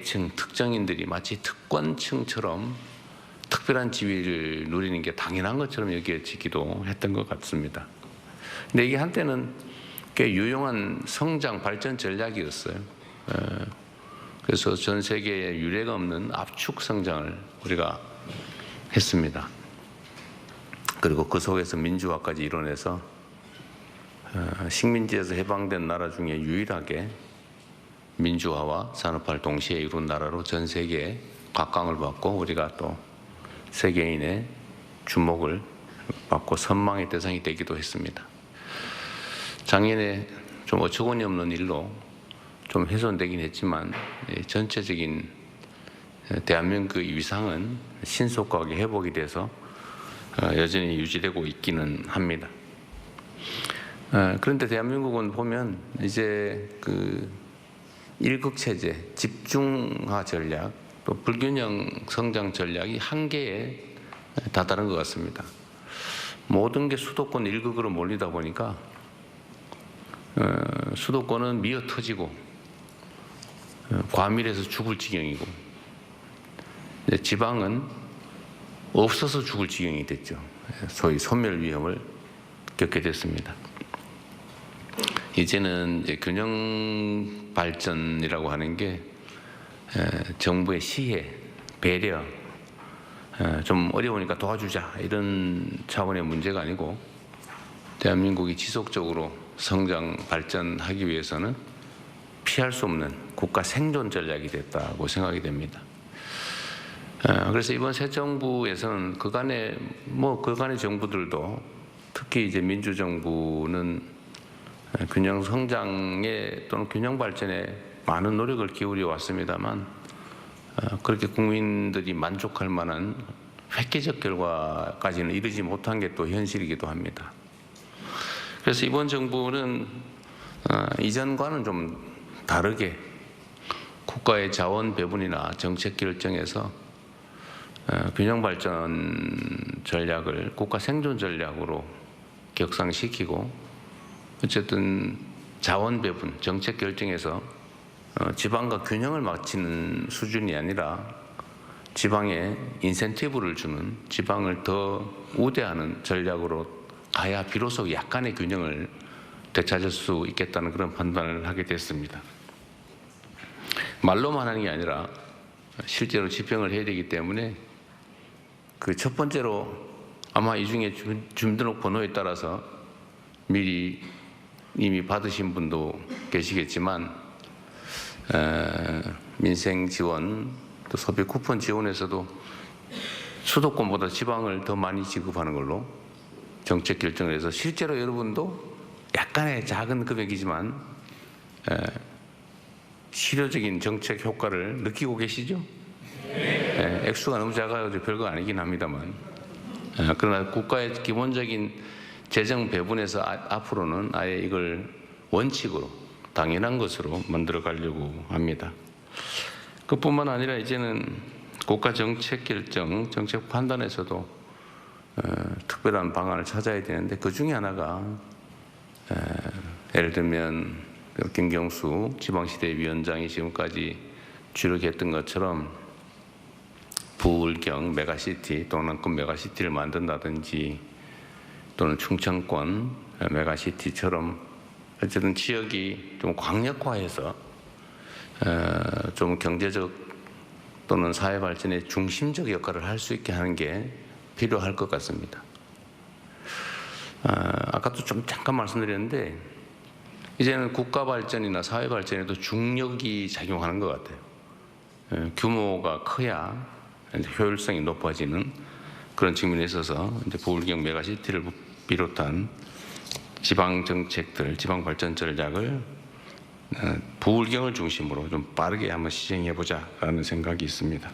층 특정인들이 마치 특권층처럼 특별한 지위를 누리는 게 당연한 것처럼 여겨지기도 했던 것 같습니다. 근데 이게 한때는 꽤 유용한 성장 발전 전략이었어요. 그래서 전 세계에 유례가 없는 압축 성장을 우리가 했습니다. 그리고 그 속에서 민주화까지 이뤄내서 식민지에서 해방된 나라 중에 유일하게 민주화와 산업화를 동시에 이룬 나라로 전 세계에 각광을 받고 우리가 또 세계인의 주목을 받고 선망의 대상이 되기도 했습니다. 작년에 좀 어처구니 없는 일로 좀 훼손되긴 했지만 전체적인 대한민국의 위상은 신속하게 회복이 돼서 여전히 유지되고 있기는 합니다. 그런데 대한민국은 보면 이제 그 일극체제, 집중화 전략, 또 불균형 성장 전략이 한계에 다다른 것 같습니다. 모든 게 수도권 일극으로 몰리다 보니까 수도권은 미어 터지고 과밀해서 죽을 지경이고 지방은 없어서 죽을 지경이 됐죠. 소위 소멸 위험을 겪게 됐습니다. 이제는 이제 균형 발전이라고 하는 게 정부의 시혜, 배려, 좀 어려우니까 도와주자 이런 차원의 문제가 아니고 대한민국이 지속적으로 성장 발전하기 위해서는 피할 수 없는 국가 생존 전략이 됐다고 생각이 됩니다. 그래서 이번 새 정부에서는 그간의 정부들도 특히 이제 민주정부는 균형 성장에 또는 균형 발전에 많은 노력을 기울여 왔습니다만 그렇게 국민들이 만족할 만한 획기적 결과까지는 이르지 못한 게 또 현실이기도 합니다. 그래서 이번 정부는 이전과는 좀 다르게 국가의 자원 배분이나 정책 결정에서 균형 발전 전략을 국가 생존 전략으로 격상시키고 어쨌든 자원 배분, 정책 결정에서 지방과 균형을 맞추는 수준이 아니라 지방에 인센티브를 주는, 지방을 더 우대하는 전략으로 가야 비로소 약간의 균형을 되찾을 수 있겠다는 그런 판단을 하게 됐습니다. 말로만 하는 게 아니라 실제로 집행을 해야 되기 때문에 그 첫 번째로 아마 이 중에 주민등록번호에 따라서 미리 이미 받으신 분도 계시겠지만 민생 지원, 또 소비 쿠폰 지원에서도 수도권보다 지방을 더 많이 지급하는 걸로 정책 결정을 해서 실제로 여러분도 약간의 작은 금액이지만 실효적인 정책 효과를 느끼고 계시죠? 액수가 너무 작아서 별거 아니긴 합니다만 그러나 국가의 기본적인 재정 배분에서 앞으로는 아예 이걸 원칙으로 당연한 것으로 만들어 가려고 합니다. 그뿐만 아니라 이제는 국가 정책 결정, 정책 판단에서도 특별한 방안을 찾아야 되는데 그 중에 하나가 예를 들면 김경수 지방시대위원장이 지금까지 주력했던 것처럼 부울경 메가시티, 동남권 메가시티를 만든다든지 또는 충청권 메가시티처럼 어쨌든 지역이 좀 광역화해서 좀 경제적 또는 사회 발전의 중심적 역할을 할 수 있게 하는 게 필요할 것 같습니다. 아까도 좀 잠깐 말씀드렸는데 이제는 국가 발전이나 사회 발전에도 중력이 작용하는 것 같아요. 규모가 커야 효율성이 높아지는 그런 측면에 있어서 이제 부울경 메가시티를 비롯한 지방 정책들, 지방 발전 전략을 부울경을 중심으로 좀 빠르게 한번 시행해 보자라는 생각이 있습니다.